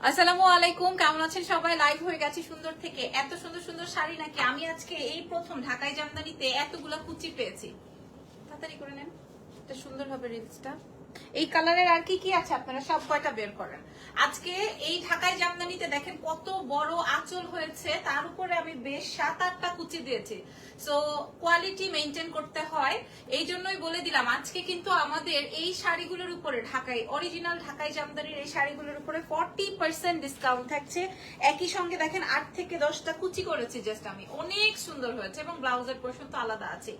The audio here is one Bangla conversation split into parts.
আসসালামু আলাইকুম, কেমন আছেন সবাই? লাইভ হয়ে গেছে সুন্দর থেকে। এত সুন্দর সুন্দর শাড়ি নাকি আমি আজকে এই প্রথম ঢাকায় জামদানিতে এতগুলা কুচি পেয়েছি। তাড়াতাড়ি করে নেন, এটা সুন্দর হবে রিলসটা। এই কালারের আর কি কি আছে আপনারা সব কয়টা বের করেন। আজকে এই ঢাকায় জামদানিতে দেখেন কত বড় আঁচল হয়েছে, তার উপরে আমি বেশ 7-8টা কুচি দিয়েছি। সো কোয়ালিটি মেনটেন করতে হয়, এই জন্যই বলে দিলাম আজকে কিন্তু আমাদের এই শাড়িগুলোর উপরে ঢাকায় অরিজিনাল ঢাকায় জামদানির এই শাড়িগুলোর উপরে 40% ডিসকাউন্ট থাকছে। একই সঙ্গে দেখেন 8 থেকে 10টা কুচি করেছি জাস্ট আমি, অনেক সুন্দর হয়েছে এবং ব্লাউজের পোরশন তো আলাদা আছে।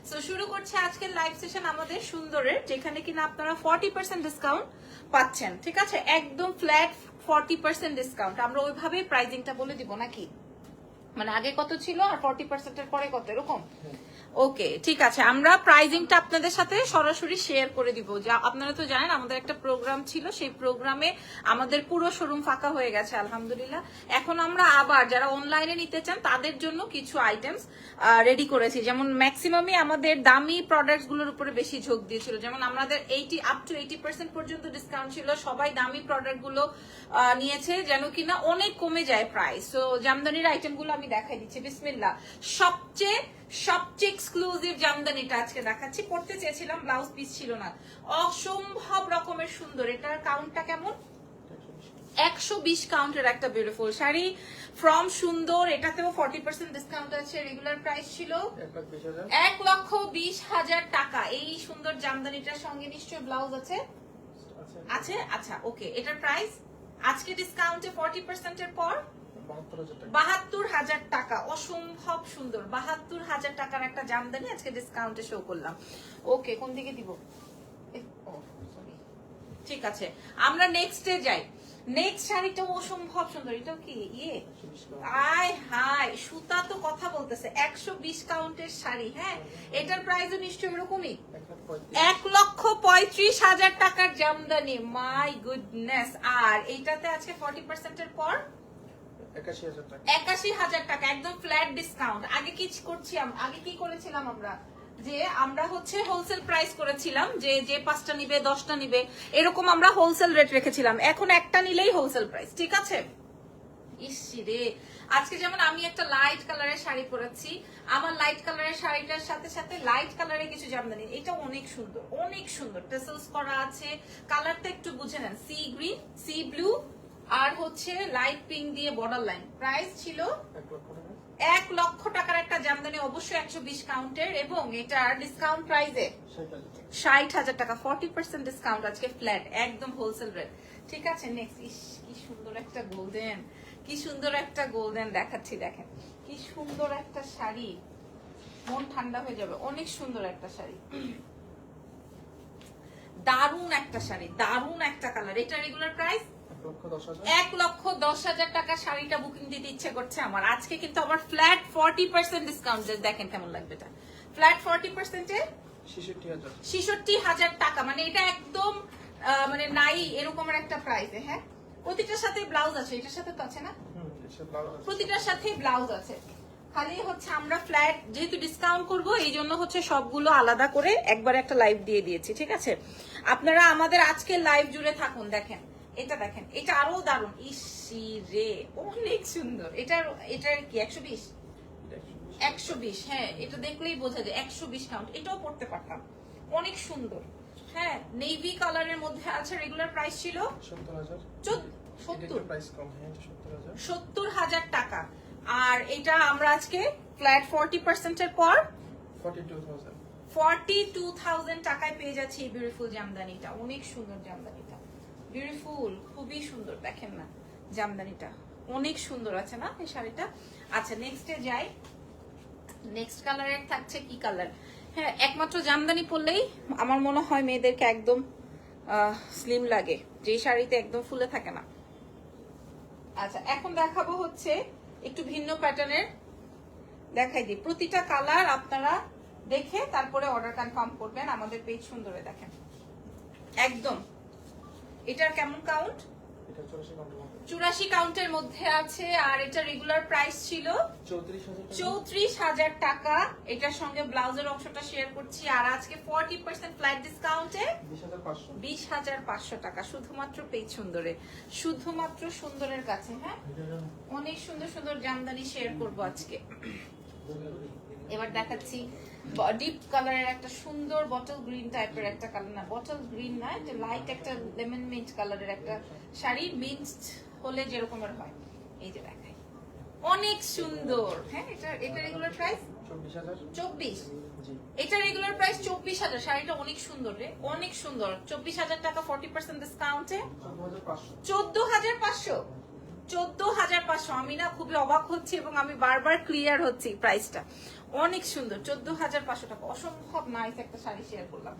সো শুরু করছে আজকের লাইভ সেশন আমাদের সুন্দরের, যেখানে কিনা আপনারা 40% ডিসকাউন্ট পাচ্ছেন। ঠিক আছে, একদম ফ্ল্যাট 40% ডিসকাউন্ট। আমরা ওইভাবেই প্রাইজিংটা বলে দিব নাকি, মানে আগে কত ছিল আর 40% এর পরে কত, এরকম? ওকে, ঠিক আছে, আমরা প্রাইজিংটা আপনাদের সাথে সরাসরি শেয়ার করে দিব। যা আপনারা তো জানেন আমাদের একটা প্রোগ্রাম ছিল, সেই প্রোগ্রামে আমাদের পুরো শোরুম ফাঁকা হয়ে গেছে আলহামদুলিল্লাহ। এখন আমরা আবার যারা অনলাইনে নিতে চান তাদের জন্য কিছু আইটেমস রেডি করেছি, যেমন ম্যাক্সিমামই আমাদের দামি প্রোডাক্টস গুলোর উপরে বেশি ঝোঁক দিয়েছিল। যেমন আমাদের 80% পর্যন্ত ডিসকাউন্ট ছিল, সবাই দামি প্রোডাক্ট গুলো নিয়েছে যেন কিনা অনেক কমে যায় প্রাইস। তো জামদানির আইটেম গুলো আমি দেখাই দিচ্ছি, বিসমিল্লাহ। সবচেয়ে এক্সক্লুসিভ জামদানিটা আজকে দেখাচ্ছি। পড়তে চেয়েছিলাম, ব্লাউজ পিস ছিল না, অসম্ভব রকমের সুন্দর। এটার কাউন্টটা কেমন? 120 কাউন্টের একটা বিউটিফুল শাড়ি ফ্রম সুন্দর। এটাতেও 40% ডিসকাউন্ট আছে। রেগুলার প্রাইস ছিল 1,20,000 টাকা। এই সুন্দর জামদানিটার সঙ্গে নিশ্চয়ই ব্লাউজ আছে? আছে, আচ্ছা ওকে। এটার প্রাইস আজকে ডিসকাউন্টে 40% এর পর 72,000 টাকা। অসম্ভব সুন্দর 72,000 টাকার একটা জামদানি আজকে ডিসকাউন্টে শো করলাম। ওকে, কোন দিকে দিব? ঠিক আছে, আমরা নেক্সটে যাই। নেক্সট শাড়িটা অসম্ভব সুন্দর। এটাও কি আয় হায়, সুতা তো কথা বলতেছে। 120 কাউন্টের শাড়ি, হ্যাঁ। এটার প্রাইসও নিশ্চয়ই এরকমই, 1,35,000 টাকার জামদানি। My goodness. আর এইটাতে আজকে 40% এর পর 81,000 টাকা, একদম ফ্ল্যাট ডিসকাউন্ট। আগে কি করেছিলাম আমরা, যে আমরা হচ্ছে হোলসেল প্রাইস করেছিলাম, যে 5টা নিবে 10টা নিবে এরকম আমরা হোলসেল রেট রেখেছিলাম। এখন একটা নিলেই হোলসেল প্রাইস, ঠিক আছে? ইসি রে, আজকে যেমন আমি একটা লাইট কালারের শাড়ি পরেছি, আমার লাইট কালারের শাড়িটার সাথে সাথে লাইট কালারের কিছু জামদানি। এটা অনেক সুন্দর, অনেক সুন্দর টেসেলস করা আছে। কালারটা একটু বুঝে নেন, সি গ্রিন, সি ব্লু আর হচ্ছে লাইট পিঙ্ক দিয়ে বর্ডার লাইন। প্রাইস ছিল 1 লক্ষ টাকার একটা জামদানি, অবশ্যই 120 কাউন্টের, এবং এটার ডিসকাউন্ট প্রাইসে 60,000 টাকা। 40% ডিসকাউন্ট আজকে ফ্ল্যাট, একদম হোলসেল রেট। ঠিক আছে, নেক্সট। ইস, কি সুন্দর একটা গোল্ডেন, কি সুন্দর একটা গোল্ডেন দেখাচ্ছি। দেখেন কি সুন্দর একটা শাড়ি, মন ঠান্ডা হয়ে যাবে। অনেক সুন্দর একটা শাড়ি, দারুণ একটা শাড়ি, দারুণ একটা কালার। এটা রেগুলার প্রাইস 1,10,000 টাকা। শাড়িটা বুকিং দিতে ইচ্ছে করছে আমার। আজকে কিন্তু আবার ফ্ল্যাট 40% ডিসকাউন্ট। দেখেন কেমন লাগবে এটা, ফ্ল্যাট 40% এ 66,000 টাকা। মানে এটা একদম মানে নাই এরকমের একটা প্রাইসে, হ্যাঁ। প্রতিটার সাথে ব্লাউজ আছে, এটার সাথে তো আছে না? প্রতিটার সাথে ব্লাউজ আছে। খালি হচ্ছে আমরা ফ্ল্যাট যেহেতু ডিসকাউন্ট করব, এই জন্য হচ্ছে সবগুলো আলাদা করে একবার একটা লাইভ দিয়ে দিয়েছি। ঠিক আছে, আপনারা আমাদের আজকে লাইভ জুড়ে থাকুন। দেখেন এটা, দেখেন এটা আরো দারুণ। ইসি রে, অনেক সুন্দর। এটার কি 120? হ্যাঁ, এটা দেখলেই বোঝা যায় 120 কাউন্ট। এটাও পড়তে পারতাম, অনেক সুন্দর। হ্যাঁ, নেভি কালারের মধ্যে আছে। রেগুলার প্রাইস ছিল 70,000 টাকা। আর এটা আমরা আজকে ফ্ল্যাট 40% এর পর 42,000 টাকায় পেয়ে যাচ্ছি এই বিউটিফুল জামদানিটা। অনেক সুন্দর জামদানিটা, বিউটিফুল, খুবই সুন্দর। দেখেন না জামদানিটা, অনেক সুন্দর আছে না এই শাড়িটা। আচ্ছা, নেক্সটে যাই। নেক্সট কালারের থাকছে কি কালার? হ্যাঁ, একমাত্র জামদানি পরলেই আমার মনে হয় মেয়েদেরকে একদম স্লিম লাগে, যে শাড়িতে একদম ফুলে থাকে না। আচ্ছা, এখন দেখাবো হচ্ছে একটু ভিন্ন প্যাটার্নের। দেখাই দিই প্রতিটা কালার, আপনারা দেখে তারপরে অর্ডার কনফার্ম করবেন। আমাদের পেজ সুন্দরে দেখেন একদম। এটার কেমন কাউন্ট? এটা 84 কাউন্টের মধ্যে আছে। আর এটা রেগুলার প্রাইস ছিল 34,000 টাকা। এটার সঙ্গে ব্লাউজের অংশটা শেয়ার করছি। আর আজকে 40% ফ্ল্যাট ডিসকাউন্টে 20,500 টাকা শুধুমাত্র পেজ সুন্দরে, শুধুমাত্র সুন্দরের কাছে। হ্যাঁ, অনেক সুন্দর সুন্দর জামদানি শেয়ার করব আজকে। এবার দেখাচ্ছি ডিপ কালারের একটা সুন্দর বটল গ্রিন টাইপের একটা কালার, না বটল গ্রিন না, এটা লাইট একটা লেমন মিন্ট কালারের একটা শাড়ি, মিন্ট হলে যেরকমের হয়। এই যে দেখাই, অনেক সুন্দর। হ্যাঁ, এটা রেগুলার প্রাইস 24। এটা রেগুলার প্রাইস 24,000। শাড়িটা অনেক সুন্দর রে, অনেক সুন্দর। 24,000 টাকা 40% ডিসকাউন্টে 14,500। 14,500। আমি না খুবই অবাক হচ্ছি এবং আমি বারবার ক্লিয়ার হচ্ছি প্রাইসটা। অনেক সুন্দর, 14,500 টাকা। অসম্ভব নাইস একটা শাড়ি শেয়ার করলাম।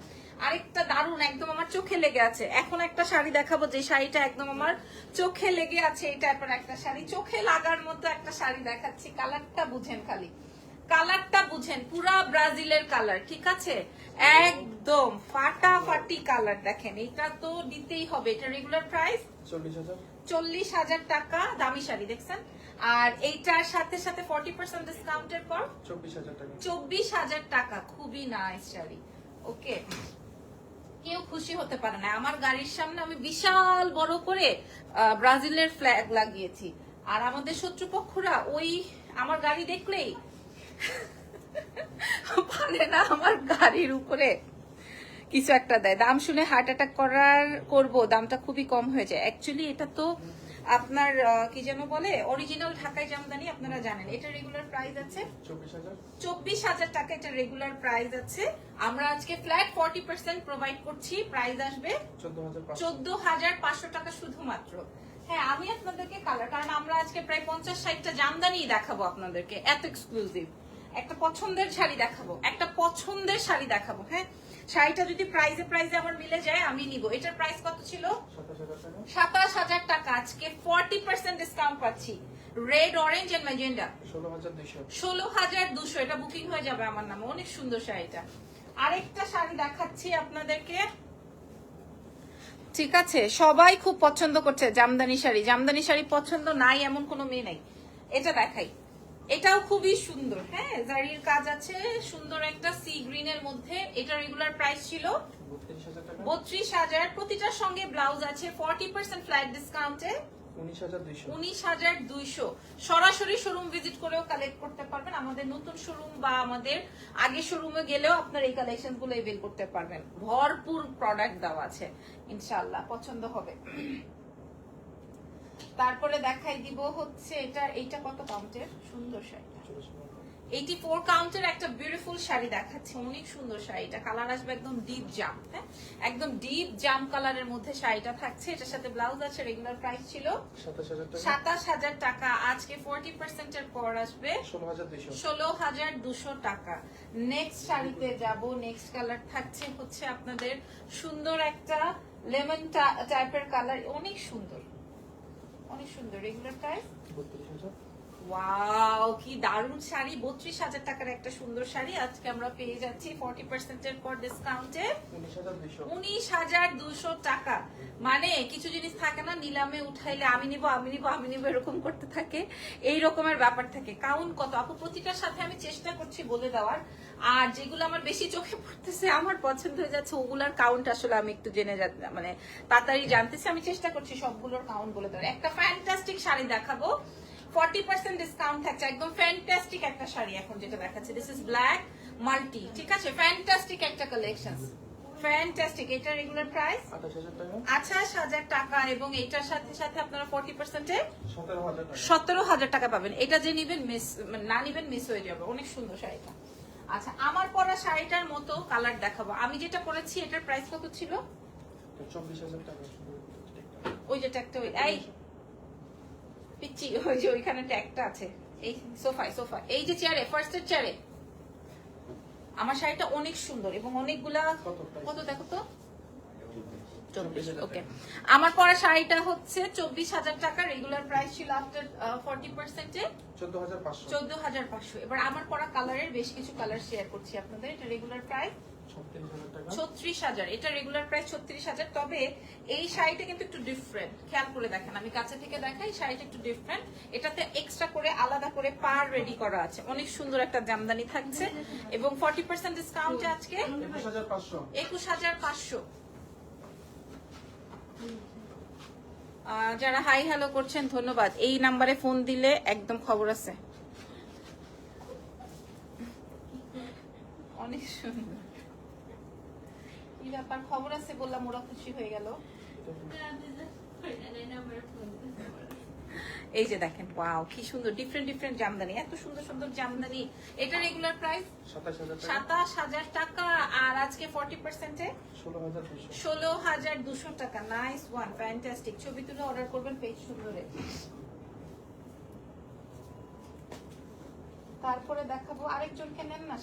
আরেকটা দারুন, একদম আমার চোখে লেগে আছে। এখন একটা শাড়ি দেখাবো যে শাড়িটা একদম আমার চোখে লেগে আছে। এই টাইপের একটা শাড়ি, চোখে লাগার মতো একটা শাড়ি দেখাচ্ছি। কালারটা বুঝেন, খালি কালারটা বুঝেন, পুরা ব্রাজিলের কালার, ঠিক আছে? একদম ফাটাফাটি কালার। দেখেন, এটা তো দিতেই হবে। এটা রেগুলার প্রাইস 40,000 টাকা। দামি শাড়ি দেখছেন। আর এইটার সাথে সাথে 40% ডিসকাউন্টের পর 24,000 টাকা। খুবই নাইস শাড়ি। ওকে, কেউ খুশি হতে পারে না। আমার গাড়ির সামনে আমি বিশাল বড় করে ব্রাজিলের ফ্ল্যাগ লাগিয়েছি। আর আমাদের শত্রুপক্ষরা ওই আমার গাড়ি দেখলেই পারে না আমার গাড়ির উপরে কিছু একটা দেয়। দাম শুনে হার্ট অ্যাটাক করবো, দামটা খুবই কম হয়ে যায়। অ্যাকচুয়ালি এটা তো আপনার কি যেন বলে, অরিজিনাল ঢাকাই জামদানি, আপনারা জানেন। এটা রেগুলার প্রাইস আছে 24,000 টাকা। এটা রেগুলার প্রাইস আছে। আমরা আজকে ফ্ল্যাট 40% প্রোভাইড করছি। প্রাইস আসবে 14,500 টাকা শুধুমাত্র। হ্যাঁ, আমি আপনাদেরকে কালার, কারণ আমরা আজকে প্রায় 50-60টা জামদানি দেখাবো আপনাদেরকে, এত এক্সক্লুসিভ। একটা পছন্দের শাড়ি দেখাবো, একটা পছন্দের শাড়ি দেখাবো। হ্যাঁ, শাড়িটা যদি প্রাইজে আমার মিলে যায় আমি নিব। এটার প্রাইস কত ছিল? 27,000 টাকা। আজকে 40% ডিসকাউন্ট পাচ্ছি। Red, orange and magenta 16,200। এটা বুকিং হয়ে যাবে আমার নামে। অনেক সুন্দর শাড়িটা। আরেকটা শাড়ি দেখাচ্ছি আপনাদেরকে, ঠিক আছে? সবাই খুব পছন্দ করছে জামদানি শাড়ি। জামদানি শাড়ি পছন্দ নাই এমন কোনো মেয়ে নাই। এটা দেখাই, এটাও খুবই সুন্দর। হ্যাঁ, জারির কাজ আছে, সুন্দর একটা সি গ্রিন এর মধ্যে। এটা রেগুলার প্রাইস ছিল 32,000। প্রতিটার সঙ্গে ব্লাউজ আছে। 40% ফ্ল্যাট ডিসকাউন্টে 19,200। সরাসরি শোরুম ভিজিট করেও কালেক্ট করতে পারবেন। আমাদের নতুন শোরুম বা আমাদের আগে শোরুমে গেলেও আপনার এই কালেকশন গুলো এভেল করতে পারবেন। ভরপুর প্রোডাক্ট দেওয়া আছে, ইনশাআল্লাহ পছন্দ হবে। তারপরে দেখাই দিব হচ্ছে এইটা কত কাউন্টের সুন্দর শাড়ি, 84 কাউন্টের একটা বিউটিফুল শাড়ি দেখাচ্ছে। অনেক সুন্দর শাড়িটা। কালার আসবে একদম ডিপ জাম। হ্যাঁ, একদম ডিপ জাম কালারের মধ্যে শাড়িটা থাকছে। এটার সাথে ব্লাউজ আছে। রেগুলার প্রাইস ছিল 27,000 টাকা। আজকে 40% এর পর আসবে 16,200 টাকা। নেক্সট শাড়িতে যাব। নেক্সট কালার থাকছে হচ্ছে আপনাদের সুন্দর একটা লেমন টাইপের কালার। অনেক সুন্দর, অনেক সুন্দর। Regular price 32,000। ওয়াও, কি দারুণ শাড়ি। 32,000 টাকার একটা সুন্দর শাড়ি আজকে আমরা পেয়ে যাচ্ছি 40% এর পর ডিসকাউন্টে 19,200 টাকা। মানে কিছু জিনিস থাকে না, নিলামে উঠাইলে আমি নিব আমি নিব আমি নিব এরকম করতে থাকে, এই রকমের ব্যাপার থাকে। কাউন্ট কত আপু? প্রতিটার সাথে আমি চেষ্টা করছি বলে দেওয়ার। আর যেগুলো আমার বেশি চোখে পড়তেছে, আমার পছন্দ হয়ে যাচ্ছে, ওগুলার কাউন্ট আসলে আমি একটু জেনে মানে তাড়াতাড়ি জানতেছি। আমি চেষ্টা করছি সবগুলোর কাউন্ট বলে দেওয়ার। একটা ফ্যান্টাস্টিক শাড়ি দেখাবো, 40% ডিসকাউন্ট থাকছে। একদম ফ্যান্টাস্টিক একটা শাড়ি এখন যেটা দেখাচ্ছে। দিস ইজ ব্ল্যাক মাল্টি, ঠিক আছে? ফ্যান্টাস্টিক একটা কালেকশন, ফ্যান্টাস্টিক। এটা রেগুলার প্রাইস 28,000 টাকা। এবং এটার সাথে সাথে আপনারা 40% এ 17,000 টাকা পাবেন। এটা যে নিবেন মিস, না নিবেন মিস হয়ে যাবে। অনেক সুন্দর শাড়িটা। আচ্ছা, আমার পরা শাড়িটার মতো কালার দেখাবো। আমি যেটা পরেছি এটার প্রাইস কত ছিল? 24,000 টাকা। ওই যে ট্যাগটা, ওই এই পিচ্ছি, ওই যে ওইখানে ট্যাগটা আছে। এই সোফা এই যে চেয়ারে, ফার্স্টের চেয়ারে। আমার শাড়িটা অনেক সুন্দর এবং অনেকগুলা কত দেখো তো, 24। ওকে, আমার পরা শাড়িটা হচ্ছে 24,000 টাকা। রেগুলার প্রাইস ছিল আফটার 40% এ 14,500। এবার আমার পরা কালারের বেশ কিছু কালার শেয়ার করছি আপনাদের। এটা রেগুলার প্রাইস 36,000 টাকা। 36,000, এটা রেগুলার প্রাইস 36,000। তবে এই শাড়িটা কিন্তু একটু ডিফারেন্ট, খেয়াল করে দেখেন, আমি কাছে থেকে দেখাই, শাড়িটা একটু ডিফারেন্ট। এটাতে এক্সট্রা করে আলাদা করে পার রেডি করা আছে, অনেক সুন্দর একটা জামদানি থাকছে এবং 40% ডিসকাউন্টে আজকে 21,500। যারা হাই হ্যালো করছেন ধন্যবাদ। এই নাম্বারে ফোন দিলে একদম খবর আছে। অনেক সুন্দর, কি ব্যাপার, খবর আছে বললাম, ওরা খুশি হয়ে গেল। এই যে দেখেন, ওয়াও কি সুন্দর, ডিফারেন্ট ডিফারেন্ট জামদানি, এত সুন্দর সুন্দর জামদানি। এটা রেগুলার প্রাইস 27,000 টাকা আর আজকে 40%-এ 16,200 টাকা। Nice one, fantastic. ছবি তুলে অর্ডার করবেন পেজ সুন্দরে। তারপরে দেখাবো, আরেকজনকে নেন না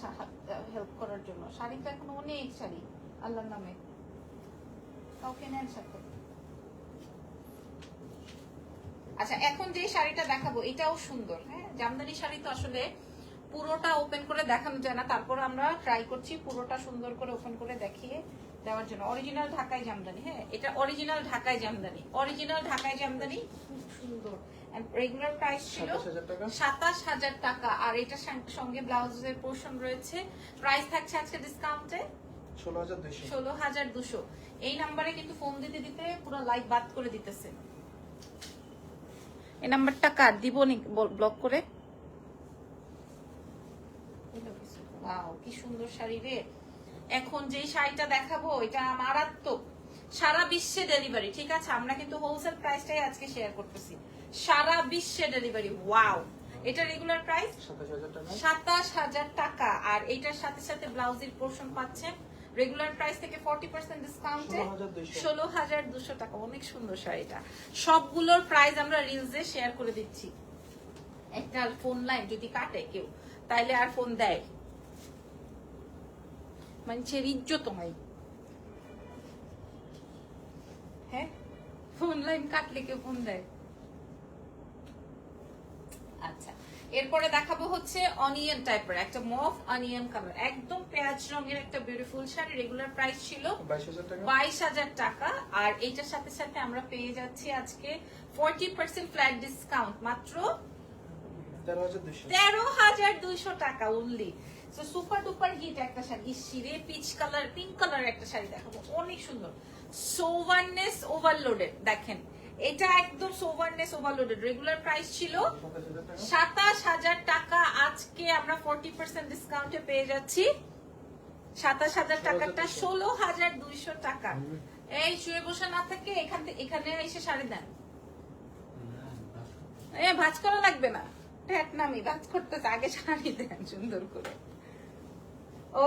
হেল্প করার জন্য। শাড়ি তো এখন অনেক শাড়ি, আল্লাহর নামে কাউকে নেন সাথে। আচ্ছা, এখন যে শাড়িটা দেখাবো এটাও সুন্দর। হ্যাঁ, জামদানি শাড়ি তো আসলে পুরোটা ওপেন করে দেখানো যায় না, তারপর আমরা ট্রাই করছি পুরোটা সুন্দর করে ওপেন করে দেখিয়ে দেওয়ার জন্য। অরিজিনাল ঢাকাই জামদানি, হ্যাঁ এটা অরিজিনাল ঢাকাই জামদানি, অরিজিনাল ঢাকাই জামদানি, খুব সুন্দর। রেগুলার প্রাইস ছিল 27,000 টাকা আর এটার সঙ্গে ব্লাউজের পোর্শন রয়েছে। প্রাইস থাকছে আজকে ডিসকাউন্টে 16,200। এই নাম্বারে কিন্তু ফোন দিতে দিতে পুরো লাইভ বাদ করে দিতেছে। এই নাম্বারটা কার দিব নি ব্লক করে। ওয়াও কি সুন্দর শাড়ি রে। এখন যে শাড়িটা দেখাবো এটা মারাত্মক, সারা বিশ্বে ডেলিভারি, ঠিক আছে? আমরা কিন্তু হোলসেল প্রাইসটাই আজকে শেয়ার করতেছি, সারা বিশ্বে ডেলিভারি। ওয়াও, এটা রেগুলার প্রাইস 27,000 টাকা আর এটার সাথে সাথে ব্লাউজের পোর্শন পাচ্ছেন রেগুলার প্রাইস থেকে 40% ডিসকাউন্টে 16,200 টাকা। অনেক সুন্দর শাড়িটা। সবগুলোর প্রাইস আমরা রিলসে শেয়ার করে দিচ্ছি। একটা ফোন লাইন যদি কাটে কেউ তাইলে আর ফোন দেয়, মানুষের ইজ্জত হয়। হ্যাঁ, ফোন লাইন কাটলে কেউ ফোন দেয়। আচ্ছা, এরপরে দেখাবো হচ্ছে অনিয়ন টাইপের একটা মফ অনিয়ন কালার, একদম পেঁয়াজ রঙের একটা বিউটিফুল শাড়ি। রেগুলার প্রাইস ছিল 22,000 টাকা আর এইটার সাথে সাথে আমরা পেয়ে যাচ্ছি আজকে 40% ফ্ল্যাট ডিসকাউন্ট, মাত্র 13,200 টাকা অনলি। সুপার ডুপার হিট একটা শাড়ি, শিরে পিচ কালার, পিঙ্ক কালার একটা শাড়ি দেখাবো, অনেক সুন্দর। সোভারনেস ওভারলোডেড, দেখেন এটা একদম সোভারনেস ওভারলোডেড। রেগুলার প্রাইস ছিল 27,000 টাকা, আজকে আমরা 40% ডিসকাউন্টে পেয়ে যাচ্ছি 27,000 টাকাটা 16,200 টাকা। এই শুয়ে বসে না থেকে এখানে এসে শাড়ি দেন। ভাঁজ করা লাগবে না, ট্যাট নামি ভাঁজ করতেছে, আগে শাড়ি দেন সুন্দর করে।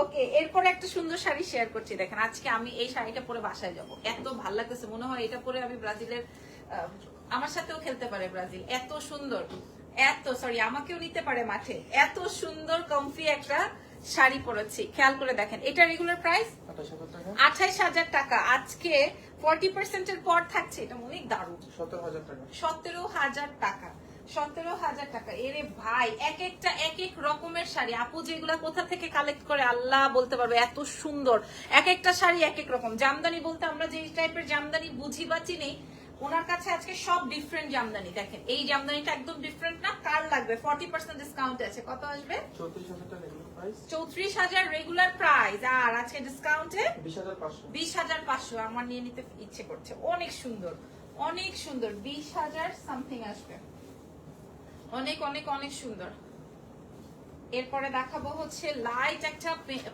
ওকে, এরপরে একটা সুন্দর শাড়ি শেয়ার করছি। দেখেন আজকে আমি এই শাড়িটা পরে বাসায় যাব, এত ভালো লাগতেছে, মনে হয় এটা পরে আমি ব্রাজিলের, আমার সাথেও খেলতে পারে ব্রাজিল, এত সুন্দর, এত সরি আমাকেও নিতে পারে মাঠে, এত সুন্দর কমফি একটা শাড়ি পরেছি। খেয়াল করে দেখেন, এটা রেগুলার প্রাইস 28,000 টাকা, আজকে 40% এর পর থাকছে, এটা অনেক দারুণ, 17,000 টাকা। 17,000 টাকা। এরে ভাই, এক একটা এক এক রকমের শাড়ি। আপু যেগুলা কোথা থেকে কালেক্ট করে আল্লাহ বলতে পারবে, এত সুন্দর এক একটা শাড়ি এক এক রকম। জামদানি বলতে আমরা যে টাইপের জামদানি বুঝি বা চিনি, ওনার কাছে আজকে সব ডিফারেন্ট জামদানি। দেখেন এই জামদানিটা একদম ডিফারেন্ট না, কার লাগবে 40% ডিসকাউন্ট আছে, কত আসবে? 34,000 রেগুলার প্রাইস আর আজকে ডিসকাউন্টে 20,500। আমার নিয়ে নিতে ইচ্ছে করছে, অনেক সুন্দর, অনেক সুন্দর। 20,000 সামথিং আসবে, অনেক অনেক অনেক সুন্দর। এরপরে দেখাবো হচ্ছে লাইট একটা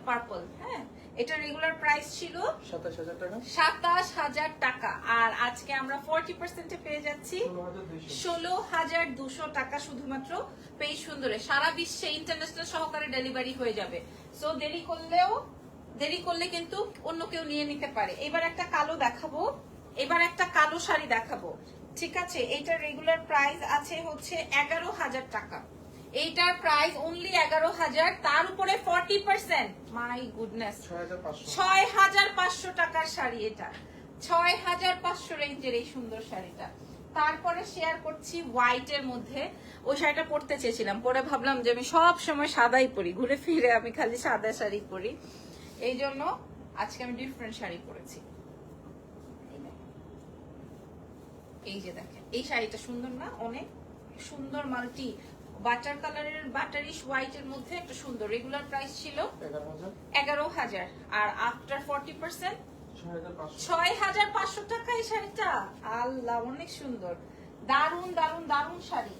পার্পল। হ্যাঁ, এটা রেগুলার প্রাইস ছিল 27,000 টাকা আর আজকে আমরা 40% পেয়ে যাচ্ছি 16,200 টাকা শুধুমাত্র পেজ সুন্দরে। সারা বিশ্বে ইন্টারন্যাশনাল সহকারে ডেলিভারি হয়ে যাবে, সো দেরি করলে কিন্তু অন্য কেউ নিয়ে নিতে পারে। এবার একটা কালো দেখাবো, এবার একটা কালো শাড়ি দেখাবো, ঠিক আছে? এইটার রেগুলার প্রাইস আছে হচ্ছে 11,000 টাকা, এইটার প্রাইস অনলি 11,000, তার উপরে 40%, মাই গুডনেস, 6,500 টাকার শাড়ি এটা, 6,500 রেঞ্জের এই সুন্দর শাড়িটা। তারপরে শেয়ার করছি হোয়াইটের মধ্যে, ওই শাড়িটা পরতে চেয়েছিলাম, পরে ভাবলাম যে আমি সব সময় সাদাই পরি, ঘুরে ফিরে আমি খালি সাদা শাড়ি পরি, এই জন্য আজকে আমি ডিফারেন্ট শাড়ি পরেছি। এই যে দেখেন, এই শাড়িটা সুন্দর না? অনেক সুন্দর, মাল্টি বাটার কালারের, বাটারিশ হোয়াইটের মধ্যে একটা সুন্দর। রেগুলার প্রাইস ছিল 11,000 আর আফটার 40% 6,500 টাকা এই শাড়িটা। আল্লাহ, অনেক সুন্দর, দারুন দারুন দারুন শাড়ি।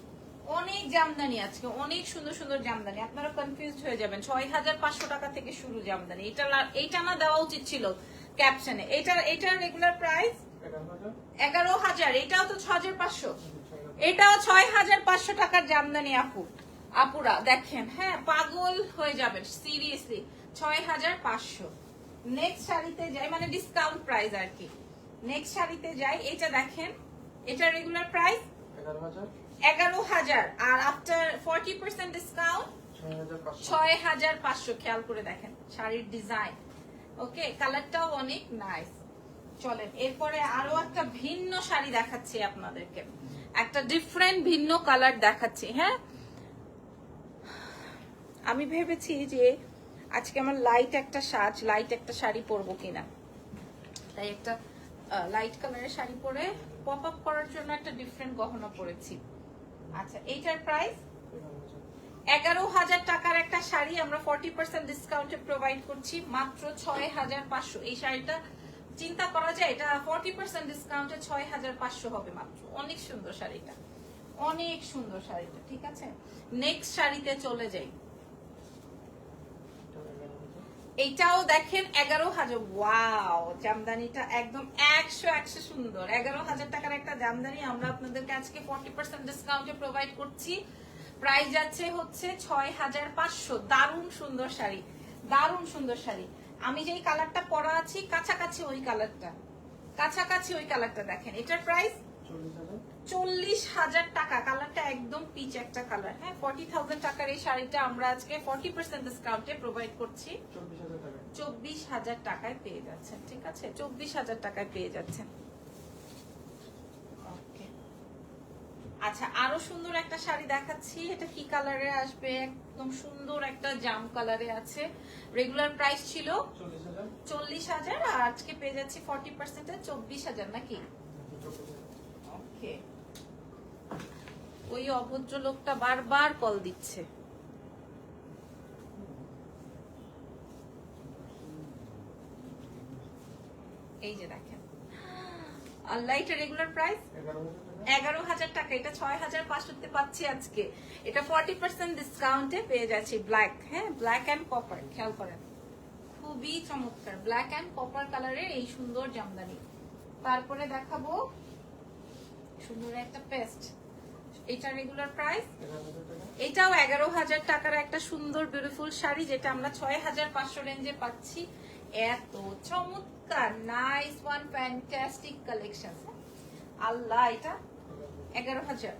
অনেক জামদানি আজকে, অনেক সুন্দর সুন্দর জামদানি। আপনারা কনফিউজড হয়ে যাবেন, 6,500 টাকা থেকে শুরু জামদানি। এইটা না দেওয়া উচিত ছিল ক্যাপশনে। এটার রেগুলার প্রাইস 11,000, এটাও তো 6,500, এটাও 6,500 টাকার জামদানি। আপুরা দেখেন, হ্যাঁ পাগল হয়ে যাবেন সিরিয়াসলি। 6,500। নেক্সট শাড়িতে যাই, মানে ডিসকাউন্ট প্রাইস আর কি। নেক্সট শাড়িতে যাই, এটা দেখেন, এটা রেগুলার প্রাইস 11,000 আর আফটার 40% ডিসকাউন্ট 6,500। খেয়াল করে দেখেন শাড়ির ডিজাইন। ওকে, কালারটাও অনেক নাইস। চলেন এরপরে আরো একটা ভিন্ন শাড়ি দেখাচ্ছি আপনাদেরকে, একটা ডিফারেন্ট ভিন্ন কালার দেখাচ্ছি। হ্যাঁ, আমি ভেবেছি যে আজকে আমার লাইট একটা শাড়ি পরবো কিনা, তাই একটা লাইট কালারের শাড়ি পরে পপ আপ করার জন্য একটা ডিফারেন্ট গহনা পরেছি। আচ্ছা, এইটার প্রাইস 11,000 টাকার একটা শাড়ি আমরা 40% ডিসকাউন্টে প্রোভাইড করছি মাত্র 6,500। এই শাড়িটা চিন্তা করা যায়, এটা 40% ডিসকাউন্টে 6,500 হবে মাত্র। অনেক সুন্দর শাড়িটা, অনেক সুন্দর শাড়িটা। ঠিক আছে, নেক্সট শাড়িতে চলে যাই। এইটাও দেখেন 11,000। ওয়াও, জামদানিটা একদম 100 সুন্দর। 11,000 টাকার একটা জামদানি আমরা আপনাদেরকে আজকে 40% ডিসকাউন্টে প্রোভাইড করছি। প্রাইস যাচ্ছে হচ্ছে 6,500। দারুণ সুন্দর শাড়ি, দারুণ সুন্দর শাড়ি। আমি যেই কালারটা পরা আছি কাছাকাছি ওই কালারটা দেখেন। এটার প্রাইস 40,000 টাকা। কালারটা একদম পিচ একটা কালার। হ্যাঁ, 40,000 টাকার এই শাড়িটা আমরা আজকে 40% ডিসকাউন্টে প্রোভাইড করছি 24,000 টাকায় পেয়ে যাচ্ছেন। ঠিক আছে, 24,000 টাকায় পেয়ে যাচ্ছেন। আচ্ছা, আরো সুন্দর একটা শাড়ি দেখাচ্ছি। এটা কি কালারে আসবে? একদম সুন্দর একটা জাম কালারে আছে। রেগুলার প্রাইস ছিল 40,000 আর আজকে পেয়ে যাচ্ছি 40% 24,000 নাকি? ওকে, ওই অভদ্র লোকটা বারবার কল দিচ্ছে। এই যে দেখেন, আল্লাহ, এটা রেগুলার প্রাইস 11,000 টাকা। এটা 6,500 পাচ্ছি আজকে। এটা 40% ডিসকাউন্টে পেয়ে যাচ্ছি। ব্ল্যাক, হ্যাঁ, ব্ল্যাক এন্ড কপার। খেয়াল করেন, খুবই চমৎকার ব্ল্যাক এন্ড কপার কালারের এই সুন্দর জামদানি। তারপরে দেখাবো সুন্দর একটা পেস্ট। এটা রেগুলার প্রাইস, এটাও 11,000 টাকার একটা সুন্দর বিউটিফুল শাড়ি, যেটা আমরা 6,500 রেঞ্জে পাচ্ছি। এত চমৎকার, নাইস ওয়ান, ফ্যান্টাস্টিক কালেকশন। আল্লাহ, এটা 11,000।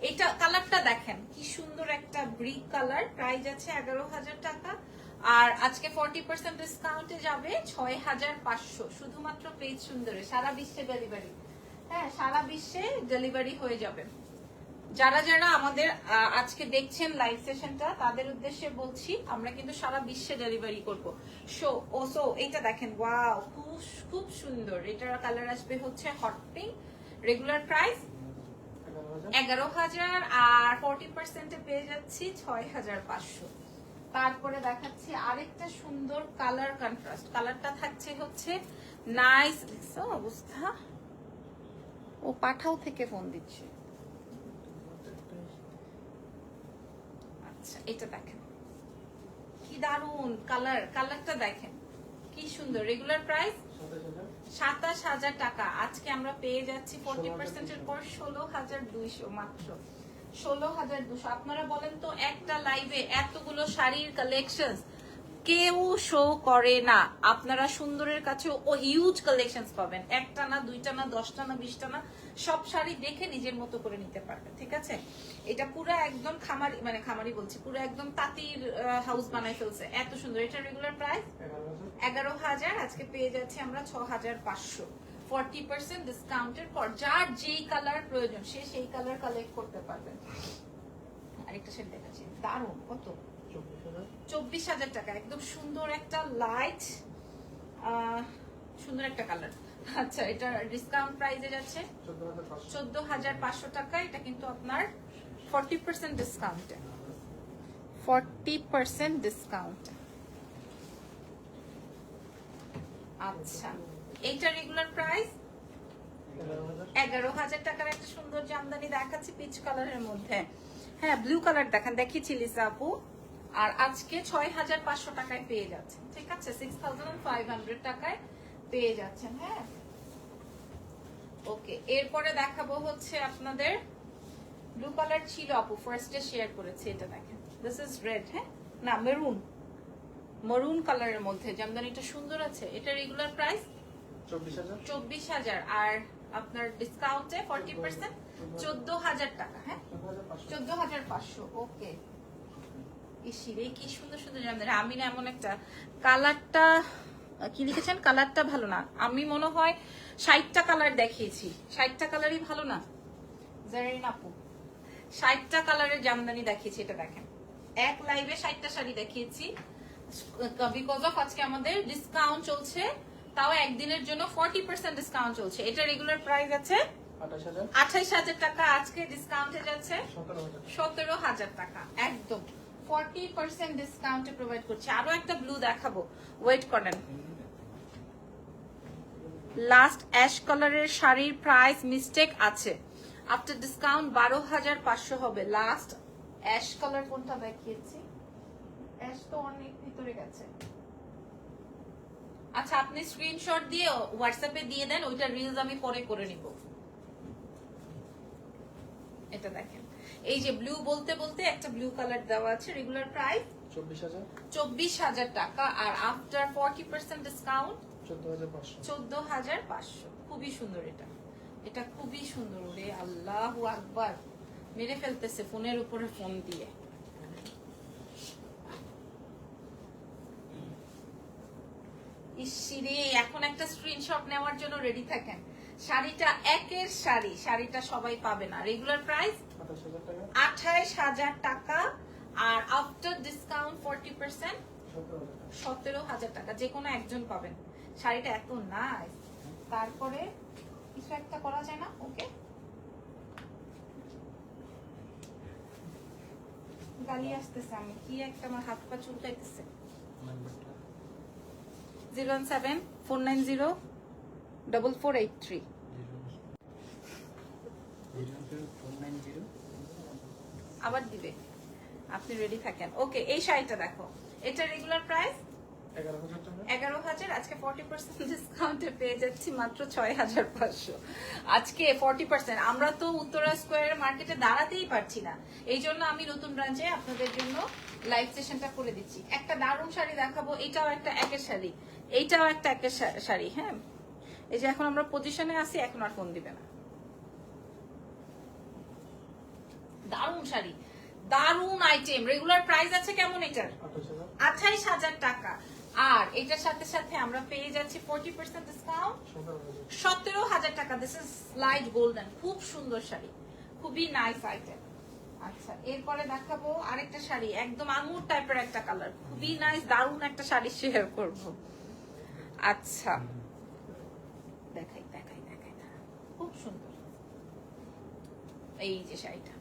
এটা কালারটা দেখেন কি সুন্দর, একটা ব্রিক কালার। প্রাইস আছে 11,000 টাকা আর আজকে 40% ডিসকাউন্টে যাবে 6,500 শুধুমাত্র পেজ সুন্দরে। সারা বিশ্বে ডেলিভারি। হ্যাঁ, সারা বিশ্বে ডেলিভারি হয়ে যাবে। যারা যারা আমাদের আজকে দেখছেন লাইভ সেশনটা, তাদের উদ্দেশ্যে বলছি আমরা কিন্তু সারা বিশ্বে ডেলিভারি করব। সো এটা দেখেন, ওয়াও, খুব সুন্দর। এটার কালার আসবে হচ্ছে হট পিঙ্ক। রেগুলার প্রাইস 11,000 আর 40% পেয়ে যাচ্ছি 6,500। তারপরে দেখাচ্ছি আরেকটা সুন্দর কালার কন্ট্রাস্ট। কালারটা থাকছে হচ্ছে নাইস। অবস্থা, ও পাঠাও থেকে ফোন দিচ্ছে। আচ্ছা, এটা দেখেন কি দারুন কালার। কালারটা দেখেন কি সুন্দর। রেগুলার প্রাইস 27,000 টাকা। আজকে আমরা পেয়ে যাচ্ছি 40% এর পর 16,200 মাত্র। 16,200। আপনারা বলেন তো, একটা লাইভে এতগুলো শাড়ির কালেকশন কেউ শো করে না। আপনারা সুন্দরের কাছে ও হিউজ কালেকশনস পাবেন। একটা না, দুইটা না, 10টা না, 20টা না, সব শাড়ি দেখে নিজের মতো করে নিতে পারবেন। ঠিক আছে, এটা পুরো একদম খামারি, মানে খামারি বলছি, পুরো একদম তাঁতির হাউস বানাই ফেলছে। এত সুন্দর। এটা রেগুলার প্রাইস 11,000। আজকে পেয়ে যাচ্ছে আমরা 6,500 40% ডিসকাউন্টের পর। যার যেই কালার প্রয়োজন সে সেই কালার কালেক্ট করতে পারবেন। আরেকটা শাড়ি দেখাচ্ছি, দারুন। কত? 24,000 টাকা। একদম সুন্দর একটা লাইট সুন্দর একটা কালার। আচ্ছা, এটা ডিসকাউন্ট প্রাইসে যাচ্ছে 14,500 টাকা। এটা কিন্তু আপনার 40% ডিসকাউন্টে, 40% ডিসকাউন্ট। আচ্ছা, এইটা রেগুলার প্রাইস 11,000 টাকার একটা সুন্দর জামদানি দেখাচ্ছি পিচ কালারের মধ্যে। হ্যাঁ, ব্লু কালার দেখেন, দেখিয়েছি লিসা আপু। আর আজকে 6,500 টাকায় পেয়ে যাচ্ছেন, ঠিক আছে? 6,500 টাকায় পেয়ে যাচ্ছেন। হ্যাঁ, ওকে। এরপরে দেখাবো হচ্ছে আপনাদের ব্লু কালার ছিল আপু, ফার্স্টে শেয়ার করেছি। এটা দেখেন, দিস ইজ রেড। হ্যাঁ, না, মেরুন, মরুন কালারের মধ্যে জামদানিটা সুন্দর আছে। এটা রেগুলার প্রাইস 24,000 আর আপনার ডিসকাউন্টে 40% 14,000 টাকা। হ্যাঁ, 14,500। ওকে। ইসিরে কি সুন্দর সুন্দর জামদানি। আমি না এমন একটা কালারটা কি লিখেছেন, কালারটা ভালো না। আমি মনে হয় 60টা কালার দেখিয়েছি, 60টা কালারই ভালো না জারিন আপু। 60টা কালারের জামদানি দেখিয়েছি। এটা দেখেন, এক লাইভে 60টা শাড়ি দেখিয়েছি বিকজ অফ আজকে আমাদের ডিসকাউন্ট চলছে, তাও একদিনের জন্য 40% ডিসকাউন্ট চলছে। এটা রেগুলার প্রাইস আছে 28,000 টাকা, আজকে ডিসকাউন্টে যাচ্ছে 17,000 টাকা। একদম 40% ডিসকাউন্টে প্রোভাইড করছে। আরো একটা ব্লু দেখাবো, ওয়েট করেন। লাস্ট অ্যাশ কালারের শাড়ির প্রাইস মিস্টেক আছে, আফটার ডিসকাউন্ট 12,500 হবে। লাস্ট অ্যাশ কালার কোনটা দেখিয়েছি, অ্যাশ তো অনেক ভিতরে গেছে। আচ্ছা, আপনি স্ক্রিনশট দিয়ে হোয়াটসঅ্যাপে দিয়ে দেন, ওইটা রিলস আমি পরে করে নিব। এটা দেখেন, এই যে ব্লু বলতে বলতে একটা ব্লু কালার দেওয়া আছে। রেগুলার প্রাইস 24,000 টাকা আর আফটার 40% ডিসকাউন্ট 14,500। খুবই সুন্দর এটা, এটা খুবই সুন্দর। রে আল্লাহু আকবার, মেরে ফেলতেছে ফোনের উপরে ফোন দিয়ে। ইসিরে, এখন একটা স্ক্রিনশট নেওয়ার জন্য রেডি থাকেন। শাড়িটা একের শাড়ি, শাড়িটা সবাই পাবে না। রেগুলার প্রাইস 28,000 টাকা আর আফটার ডিসকাউন্ট 40% 17,000 টাকা। যে কোনো একজন পাবেন। শাড়িটা এত নাইস। তারপরে কিছু একটা করা যায় না? ওকে, গালি আসতেছে, আমি কি একটা, আমার হাত পা চুলকাইতেছে। 017-490-4483। আবার দিবে, আপনি রেডি থাকেন। ওকে, এই শাড়িটা দেখো, এটা রেগুলার প্রাইস 11,000, আজকে 40% ডিসকাউন্টে পেয়ে যাচ্ছি মাত্র 6,500। আজকে 40%। আমরা তো উত্তরা স্কোয়ার মার্কেটে দাঁড়াতেই পারছি না, এই জন্য আমি নতুন ব্রাঞ্চে আপনাদের জন্য লাইভ সেশনটা করে দিচ্ছি। একটা দারুণ শাড়ি দেখাবো, এটাও একটা একের শাড়ি, এইটাও একটা একের শাড়ি। হ্যাঁ, এই যে এখন আমরা পজিশনে আছি, এখন আর ফোন দিবে না। দারুণ শাড়ি, দারুণ আইটেম। রেগুলার প্রাইস আছে কেমন এটার? 28,000 টাকা আর এটার সাথে সাথে আমরা পেয়ে যাচ্ছি 40% ডিসকাউন্ট 17,000 টাকা। দিস ইজ লাইট গোল্ডেন, খুব সুন্দর শাড়ি, খুবই নাইস আইটেম। আচ্ছা, এরপরে দেখাবো আরেকটা শাড়ি, একদম আঙুর টাইপের একটা কালার, খুবই নাইস, দারুণ একটা শাড়ি শেয়ার করব। আচ্ছা, দেখাই দেখাই দেখাই, খুব সুন্দর এই যে শাড়িটা,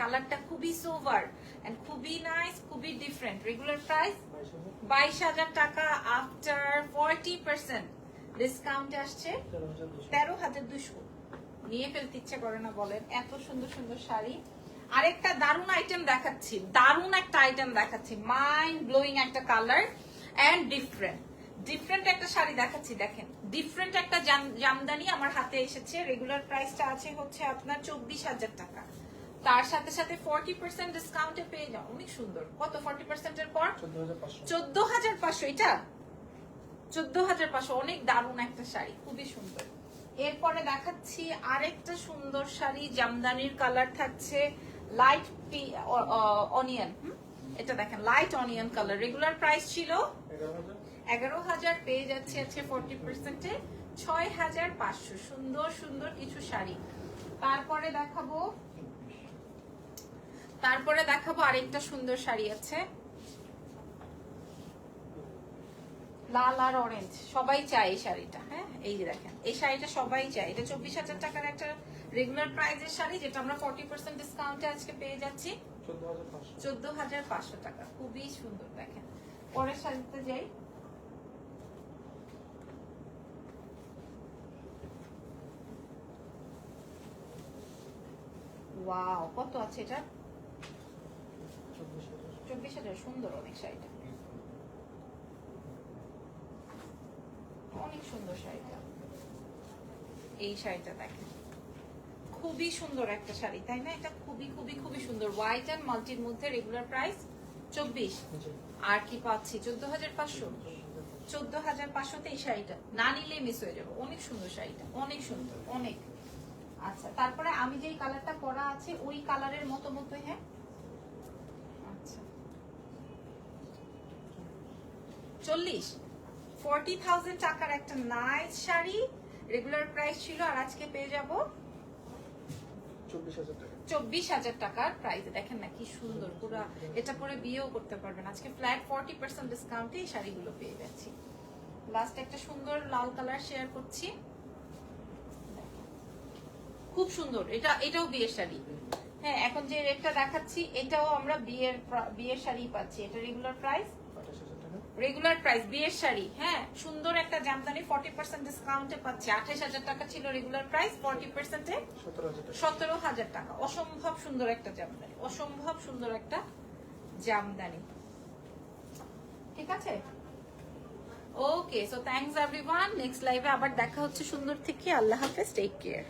কালারটা খুবই সোভার এন্ড খুবই নাইস, খুবই ডিফারেন্ট। রেগুলার প্রাইস 22,000 টাকা, আফটার 40% ডিসকাউন্ট আসছে 13,200। নিয়ে ফেলতে ইচ্ছে করে না বলেন, এত সুন্দর সুন্দর শাড়ি। আরেকটা দারুণ আইটেম দেখাচ্ছি, দারুণ একটা আইটেম দেখাচ্ছি, মাইন্ড ব্লোয়িং একটা কালার এন্ড ডিফারেন্ট একটা শাড়ি দেখাচ্ছি। দেখেন, ডিফারেন্ট একটা জামদানি আমার হাতে এসেছে। রেগুলার প্রাইসটা আছে হচ্ছে আপনার 24,000 টাকা, তার সাথে সাথে 40% ডিসকাউন্টে পেয়ে যাও। অনেক সুন্দর। কত 40% এর পর? 14,500। এটা 14,500, অনেক দারুণ একটা শাড়ি, খুবই সুন্দর। এরপরে দেখাচ্ছি আরেকটা সুন্দর শাড়ি, জামদানির কালার থাকছে লাইট অনিয়ন। এটা দেখেন, light onion colour. Regular price ছিল 11,000, পেয়ে যাচ্ছে আছে 40%-এ 6,500। সুন্দর সুন্দর কিছু শাড়ি। তারপরে দেখাবো আরেকটা সুন্দর শাড়ি আছে, লাল আর অরেঞ্জ সবাই চায় এই শাড়িটা। হ্যাঁ এই যে দেখেন এই শাড়িটা সবাই চায়। এটা 24,000 টাকার একটা রেগুলার প্রাইসের শাড়ি, যেটা আমরা 40% ডিসকাউন্টে আজকে পেয়ে যাচ্ছি 14,500 টাকা। খুবই সুন্দর। দেখেন পরের শাড়িতে যাই। ওয়াও, কত আছে এটা? 24,000। সুন্দর অনেক শাড়িটা, অনেক সুন্দর শাড়িটা। এই শাড়িটা দেখেন খুবই সুন্দর একটা শাড়ি, তাই না? এটা খুবই খুবই খুবই সুন্দর। হোয়াইট এন্ড মাল্টির মধ্যে রেগুলার প্রাইস 24, আর কি পাচ্ছি 14,500। 14,500তে এই শাড়িটা না নিলে মিস হয়ে যাবে। অনেক সুন্দর শাড়িটা, অনেক সুন্দর, অনেক। আচ্ছা তারপরে আমি যেই কালারটা পরা আছে ওই কালারের মতো মতো। হ্যাঁ আচ্ছা 40,000 টাকার একটা নাইস শাড়ি রেগুলার প্রাইস ছিল, আর আজকে পেয়ে যাব 24,000 টাকা। 24,000 টাকার প্রাইসে। দেখেন না কি সুন্দর, পুরো এটা পরে বিয়েও করতে পারবেন। আজকে ফ্ল্যাট 40% ডিসকাউন্টে এই শাড়িগুলো পেয়ে যাচ্ছি। লাস্ট একটা সুন্দর লাল কালার শেয়ার করছি, খুব সুন্দর। এটাও বিয়ের শাড়ি। হ্যাঁ এখন যে রেটটা দেখাচ্ছি এটাও আমরা বিয়ের শাড়ি পাচ্ছি। এটা রেগুলার প্রাইস, 28,000 টাকা। রেগুলার প্রাইস বিয়ের শাড়ি। হ্যাঁ সুন্দর একটা জামদানি 40% ডিসকাউন্টে পাচ্ছি। 28,000 টাকা ছিল রেগুলার প্রাইস, 40%-এ 17,000 টাকা। 17,000 টাকা। অসম্ভব সুন্দর একটা জামদানি, অসম্ভব সুন্দর একটা জামদানি। ঠিক আছে, okay. So thanks everyone. Next লাইভে আবার দেখা হচ্ছে সুন্দর থেকে। আল্লাহ হাফেজ, টেক কেয়ার।